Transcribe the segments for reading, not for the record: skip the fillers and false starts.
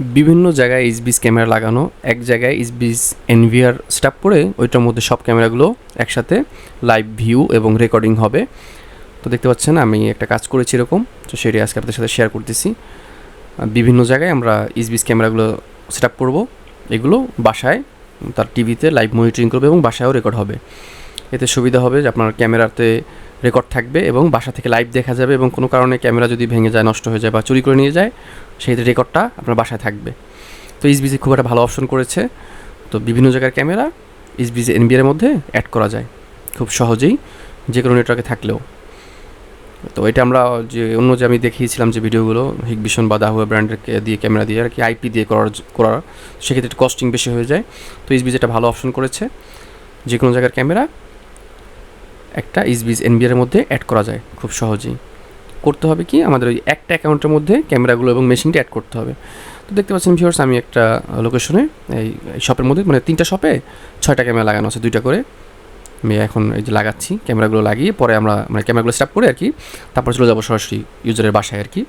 বিভিন্ন জায়গায় এইচবিস ক্যামেরা লাগানো, এক জায়গায় এইচবিস এনভিআর সেটআপ করে ওইটার মধ্যে সব ক্যামেরাগুলো একসাথে লাইভ ভিউ এবং রেকর্ডিং হবে। তো দেখতে পাচ্ছেন আমি একটা কাজ করেছি এরকম, তো সেটি আজকে আপনাদের সাথে শেয়ার করতেছি। বিভিন্ন জায়গায় আমরা এইচবিস ক্যামেরাগুলো সেটআপ করব, এগুলো বাসায় তার টিভিতে লাইভ মনিটরিং করবে এবং বাসায়ও রেকর্ড হবে। এতে সুবিধা হবে যে আপনার ক্যামেরাতে রেকর্ড থাকবে এবং বাসা থেকে লাইভ দেখা যাবে, এবং কোনো কারণে ক্যামেরা যদি ভেঙে যায়, নষ্ট হয়ে যায় বা চুরি করে নিয়ে যায়, সেই রেকর্ডটা আপনার বাসায় থাকবে। তো এইচবিসি খুব একটা ভালো অপশন করেছে। তো বিভিন্ন জায়গার ক্যামেরা এইচবিস এনভিআর মধ্যে অ্যাড করা যায় খুব সহজেই, যে কোনো নেটওয়ার্কে থাকলেও। তো এটা আমরা যে অন্য যে আমি দেখিয়েছিলাম যে ভিডিওগুলো হিগভিশন বা দাহুয়া ব্র্যান্ডের দিয়ে ক্যামেরা দিয়ে আর কি আইপি দিয়ে করার সেক্ষেত্রে একটু কস্টিং বেশি হয়ে যায়। তো এইচবিস এটা ভালো অপশন করেছে, যে কোনো জায়গার ক্যামেরা একটা এইচবিস এনভিআর মধ্যে অ্যাড করা যায় খুব সহজেই। করতে হবে কি, আমাদের ওই একটা অ্যাকাউন্টের মধ্যে ক্যামেরাগুলো এবং মেশিনটা অ্যাড করতে হবে। তো দেখতে পাচ্ছেন ভিউয়ার্স, আমি একটা লোকেশনে এই শপের মধ্যে মানে 3টা শপে 6টা ক্যামেরা লাগানো আছে, 2টা করে। আমি এখন এই যে লাগাচ্ছি, ক্যামেরাগুলো লাগিয়ে পরে আমরা মানে ক্যামেরাগুলো সেটআপ করে আর কি তারপর চলে যাবো সরাসরি ইউজারের বাসায় আর কি,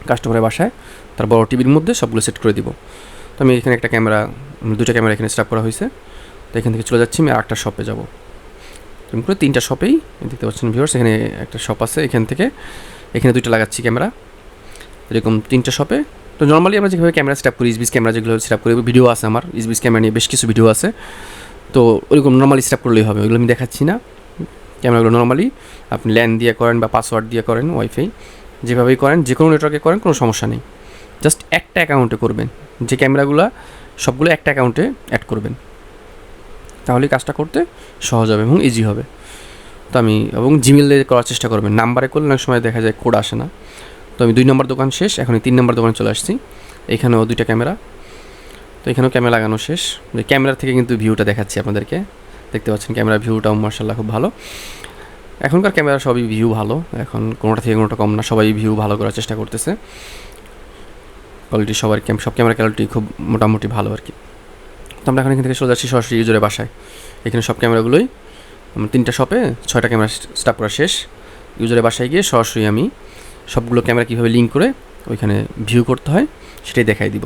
কাস্টমারের বাসায়, তার বড় টিভির মধ্যে সবগুলো সেট করে দিব। তো আমি এখানে একটা ক্যামেরা, 2টা ক্যামেরা এখানে সেটআপ করা হয়েছে। তো এখান থেকে চলে যাচ্ছি, আমি আরেকটা শপে যাবো। এরকম করে 3টা শপেই দেখতে পাচ্ছেন ভিউয়ার্স, এখানে একটা শপ আছে, এখানে 2টা লাগাচ্ছি ক্যামেরা, এরকম 3টা শপে। তো নর্মালি আমরা যেভাবে ক্যামেরা সেটআপ করি, এইচবিস ক্যামেরা যেগুলো সেটআপ করি, ভিডিও আছে আমার এইচবিস ক্যামেরা নিয়ে বেশ কিছু ভিডিও আছে। তো ওইরকম নর্মালি সেটআপ করলেই হবে, ওইগুলো আমি দেখাচ্ছি না। ক্যামেরাগুলো নর্মালি আপনি ল্যান দিয়ে করেন বা পাসওয়ার্ড দিয়ে করেন, ওয়াইফাই যেভাবেই করেন, যে কোনো নেটওয়ার্কে করেন, কোনো সমস্যা নেই। জাস্ট একটা অ্যাকাউন্টে করবেন, যে ক্যামেরাগুলো সবগুলো একটা অ্যাকাউন্টে অ্যাড করবেন, তাহলে কাজটা করতে সহজ হবে এবং ইজি হবে। তো আমি এবং জিমেলে করার চেষ্টা করবেন, নাম্বারে করলে অনেক সময় দেখা যায় কোড আসে না। তো আমি 2 নম্বর দোকান শেষ, এখন 3 নম্বর দোকানে চলে আসছি। এখানেও 2টা ক্যামেরা, তো এখানেও ক্যামেরা লাগানো শেষ। ক্যামেরা থেকে কিন্তু ভিউটা দেখাচ্ছি আপনাদেরকে, দেখতে পাচ্ছেন ক্যামেরা ভিউটাও মার্শাল্লাহ খুব ভালো। এখনকার ক্যামেরা সবই ভিউ ভালো, এখন কোনোটা থেকে কোনোটা কম না, সবাই ভিউ ভালো করার চেষ্টা করতেছে। কোয়ালিটি সব ক্যামেরা কোয়ালিটি খুব মোটামুটি ভালো আর কি। তো আমরা এখান থেকে চলে যাচ্ছি সরাসরি ইউজারের বাসায়। এখানে সব ক্যামেরাগুলোই 3টা শপে 6টা ক্যামেরা সেটআপ করা শেষ। ইউজারের বাসায় গিয়ে সরাসরি আমি সবগুলো ক্যামেরা কীভাবে লিঙ্ক করে ওইখানে ভিউ করতে হয় সেটাই দেখাই দিব,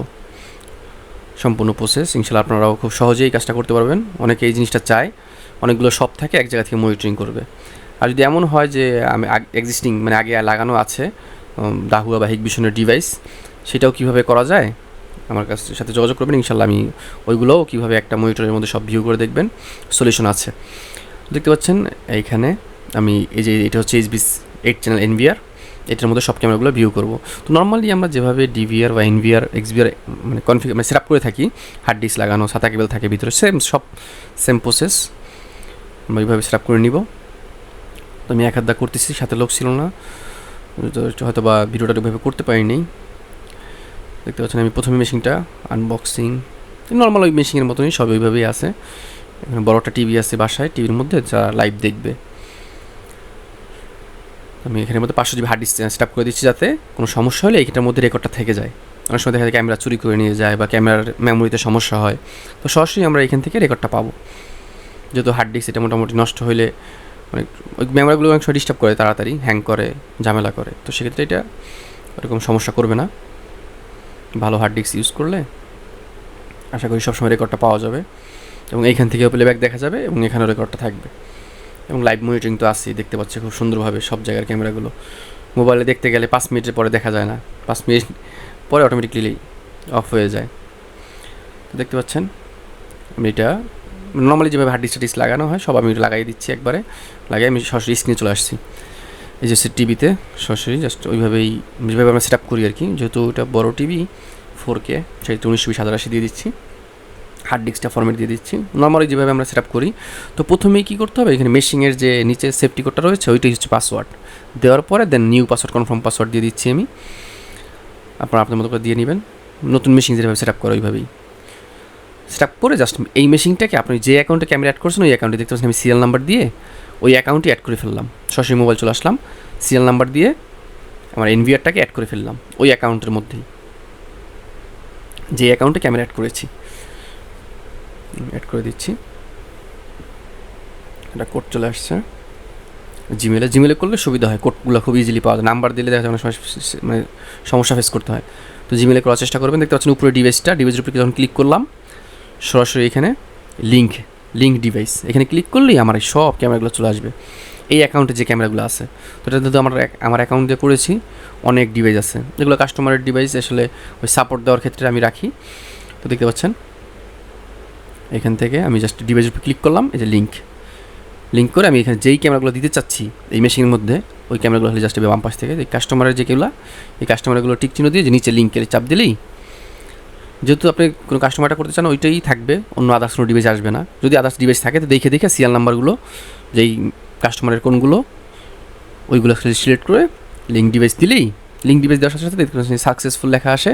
সম্পূর্ণ প্রসেস। ইনশাআল্লাহ আপনারাও খুব সহজেই কাজটা করতে পারবেন। অনেকে এই জিনিসটা চায়, অনেকগুলো শপ থাকে এক জায়গা থেকে মনিটরিং করবে। আর যদি এমন হয় যে আমি এক্সিস্টিং মানে আগে লাগানো আছে দাহুয়া বা হিগভিশনের ডিভাইস, সেটাও কীভাবে করা যায় আমার সাথে যোগাযোগ করবেন। ইনশাআল্লাহ আমি ওইগুলোও কীভাবে একটা মনিটরের মধ্যে সব ভিউ করে দেখবেন, সলিউশন আছে। দেখতে পাচ্ছেন এইখানে আমি এই যে এটা হচ্ছে এইচবিস 8 চ্যানেল এনভিআর, এটার মধ্যে সব ক্যামেরাগুলো ভিউ করব। তো নর্মালি আমরা যেভাবে ডিভিআর বা এনভিআর এক্সভিআর মানে মানে সেটআপ করে থাকি, হার্ড ডিস্ক লাগানো, সাদা কেবল থাকে ভিতরে, সেম প্রসেস আমরা এইভাবে সেটআপ করে নিব। তো আমি এক হাত দা করতেছি, সাথে লোক ছিল না, তো হয়তো বা ভিডিওটা ওইভাবে করতে পারিনি। দেখতে পাচ্ছেন আমি প্রথমে মেশিনটা আনবক্সিং, নর্মাল ওই মেশিনের মতনই সব ওইভাবেই আছে। এখানে বড় একটা টিভি আছে বাসায়, টিভির মধ্যে যারা লাইভ দেখবে। আমি এখানের মধ্যে 500 GB হার্ড ডিস্ক সেটআপ করে দিচ্ছি, যাতে কোনো সমস্যা হলে এইটার মধ্যে রেকর্ডটা থেকে যায়। অনেক সময় দেখা যায় ক্যামেরা চুরি করে নিয়ে যায় বা ক্যামেরার মেমোরিতে সমস্যা হয়, তো সরাসরি আমরা এখান থেকে রেকর্ডটা পাবো। যেহেতু হার্ড ডিস্ক এটা মোটামুটি নষ্ট হলে মানে ওই মেমোরিগুলো অনেক সময় ডিস্টার্ব করে, তাড়াতাড়ি হ্যাং করে, ঝামেলা করে, তো সেক্ষেত্রে এটা এরকম সমস্যা করবে না। ভালো হার্ড ডিস্ক ইউজ করলে আশা করি সবসময় রেকর্ডটা পাওয়া যাবে, এবং এইখান থেকেও প্লেব্যাক দেখা যাবে এবং এখানেও রেকর্ডটা থাকবে। এবং লাইভ মনিটরিং তো আসছেই, দেখতে পাচ্ছে খুব সুন্দরভাবে সব জায়গার ক্যামেরাগুলো। মোবাইলে দেখতে গেলে 5 মিনিটের পরে দেখা যায় না, 5 মিনিট পরে অটোমেটিকলি অফ হয়ে যায়। তো দেখতে পাচ্ছেন আমি এটা নর্মালি যেভাবে হার্ড ডিস্ক লাগানো হয় সব আমি লাগাই দিচ্ছি, একবারে লাগাই আমি সরাসরি স্ক্রিনে চলে আসছি। এই যে টিভিতে সরাসরি জাস্ট ওইভাবেই যেভাবে আমরা সেটআপ করি আর কি, যেহেতু এটা বড় টিভি 4K, সেটা 1920 দিয়ে দিচ্ছি, হার্ড ডিস্কটা ফরম্যাট দিয়ে দিচ্ছি নর্মালি যেভাবে আমরা সেটআপ করি। তো প্রথমেই কী করতে হবে, এখানে মেশিনের যে নিচে সেফটি কোডটা রয়েছে ওইটাই হচ্ছে পাসওয়ার্ড, দেওয়ার পরে দেন নিউ পাসওয়ার্ড কনফার্ম পাসওয়ার্ড দিয়ে দিচ্ছি আমি। আপনারা আপনার মতো করে দিয়ে নেবেন, নতুন মেশিন যেভাবে সেটআপ করে ওইভাবেই সেটআপ করে জাস্ট এই মেশিনটাকে আপনি যে অ্যাকাউন্টে ক্যামেরা অ্যাড করছেন ওই অ্যাকাউন্টে দেখতে পাচ্ছেন আমি সিরিয়াল নাম্বার দিয়ে ওই অ্যাকাউন্টে অ্যাড করে ফেললাম। সরাসরি মোবাইল চলে আসলাম, সিরিয়াল নাম্বার দিয়ে আমার এনভিআরটাকে অ্যাড করে ফেললাম ওই অ্যাকাউন্টের মধ্যেই, যে অ্যাকাউন্টে ক্যামেরা অ্যাড করেছি অ্যাড করে দিচ্ছি। এটা কোড চলে আসছে জিমেলে করলে সুবিধা হয়, কোডগুলো খুব ইজিলি পাওয়া যায়। নাম্বার দিলে দেখা যায় অনেক সময় মানে সমস্যা ফেস করতে হয়। তো জিমেলে করার চেষ্টা করবেন। দেখতে পাচ্ছেন উপরে ডিভাইসের উপরে যখন ক্লিক করলাম সরাসরি এখানে লিঙ্ক ডিভাইস এখানে ক্লিক করলেই আমার এই সব ক্যামেরাগুলো চলে আসবে, এই অ্যাকাউন্টে যে ক্যামেরাগুলো আছে। তো এটা কিন্তু আমার অ্যাকাউন্ট দিয়ে করেছি, অনেক ডিভাইস আছে, এগুলো কাস্টমারের ডিভাইস আসলে ওই সাপোর্ট দেওয়ার ক্ষেত্রে আমি রাখি। তো দেখতে পাচ্ছেন এখান থেকে আমি জাস্ট ডিভাইসের উপর ক্লিক করলাম, এই যে লিঙ্ক করে আমি এখানে যেই ক্যামেরাগুলো দিতে চাচ্ছি এই মেশিনের মধ্যে ওই ক্যামেরাগুলো হলে জাস্ট বাম পাশ থেকে এই কাস্টমারের যেগুলো এই কাস্টমারগুলো টিক চিহ্ন দিয়ে যে নিচে লিঙ্কের চাপ দিলেই, যেহেতু আপনি কোনো কাস্টমারটা করতে চান ওইটাই থাকবে, অন্য আদার্স কোনো ডিভাইস আসবে না। যদি আদার্স ডিভাইস থাকে তো দেখে সিরিয়াল নাম্বারগুলো যেই কাস্টমারের কোনগুলো ওইগুলো সিলেক্ট করে লিঙ্ক ডিভাইস দেওয়ার সাথে সাথে দেখতে পাচ্ছেন সাকসেসফুল লেখা আসে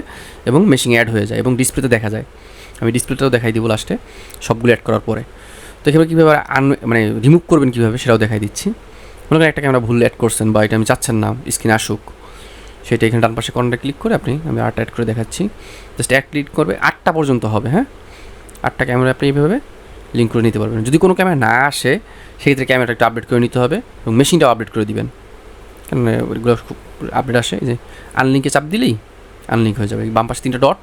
এবং মেশিন অ্যাড হয়ে যায় এবং ডিসপ্লেতে দেখা যায়। আমি ডিসপ্লেটাও দেখাই দিব লাস্টে সবগুলো অ্যাড করার পরে। তো এখানে কীভাবে রিমুভ করবেন কীভাবে সেটাও দেখাই দিচ্ছি। মনে করেন একটা ক্যামেরা ভুল অ্যাড করছেন বা এটা আমি চাচ্ছেন না স্ক্রিনে আসুক, সেটা এখানে ডান পাশে কর্নারে ক্লিক করে আমি 8 অ্যাড করে দেখাচ্ছি। জাস্ট অ্যাড ক্লিক করবে 8টা পর্যন্ত হবে, হ্যাঁ 8টা ক্যামেরা আপনি এইভাবে লিঙ্ক করে নিতে পারবেন। যদি কোনো ক্যামেরা না আসে সেক্ষেত্রে ক্যামেরাটা একটু আপডেট করে নিতে হবে এবং মেশিনটাও আপডেট করে দিবেন, কারণ ওইগুলো খুব আপডেট আসে। এই যে আনলিঙ্কে চাপ দিলেই আনলিঙ্ক হয়ে যাবে, বাম পাশে 3টা ডট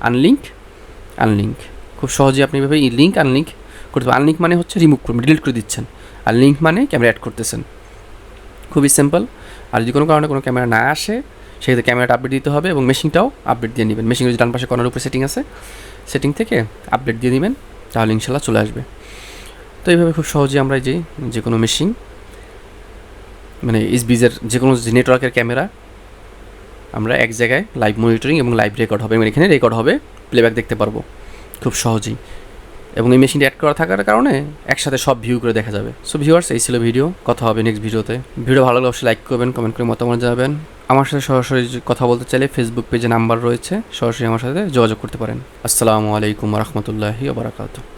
আনলিঙ্ক খুব সহজেই আপনি এভাবে লিঙ্ক আনলিঙ্ক করতে পারেন। আনলিঙ্ক মানে হচ্ছে রিমুভ করবেন, ডিলিট করে দিচ্ছেন, আর লিঙ্ক মানে ক্যামেরা অ্যাড করতেছেন, খুবই সিম্পল। আর যদি কোনো কারণে কোনো ক্যামেরা না আসে সেক্ষেত্রে ক্যামেরাটা আপডেট দিতে হবে এবং মেশিনটাও আপডেট দিয়ে নেবেন। মেশিনের ডান পাশে কর্নার উপরে সেটিং আছে, সেটিং থেকে আপডেট দিয়ে নেবেন, তাহলে ইনশাল্লাহ চলে আসবে। তো এইভাবে খুব সহজেই আমরা যে কোনো মেশিন এসভিজের যে কোনো নেটওয়ার্কের ক্যামেরা আমরা এক জায়গায় লাইভ মনিটরিং এবং লাইভ রেকর্ড হবে, এবং এখানে রেকর্ড হবে, প্লেব্যাক দেখতে পারবো খুব সহজেই। এবং এই মেশিনটি অ্যাড করা থাকার কারণে একসাথে সব ভিউ করে দেখা যাবে। সো ভিউয়ার্স, এই ছিল ভিডিও, কথা হবে নেক্সট ভিডিওতে। ভিডিও ভালো লাগলে অবশ্যই লাইক করবেন, কমেন্ট করে মতামত জানাবেন। আমার সাথে সরাসরি কথা বলতে চাইলে ফেসবুক পেজে নাম্বার রয়েছে, সরাসরি আমার সাথে যোগাযোগ করতে পারেন। আসসালামু আলাইকুম ওয়া রাহমাতুল্লাহি ওয়া বারাকাতুহু।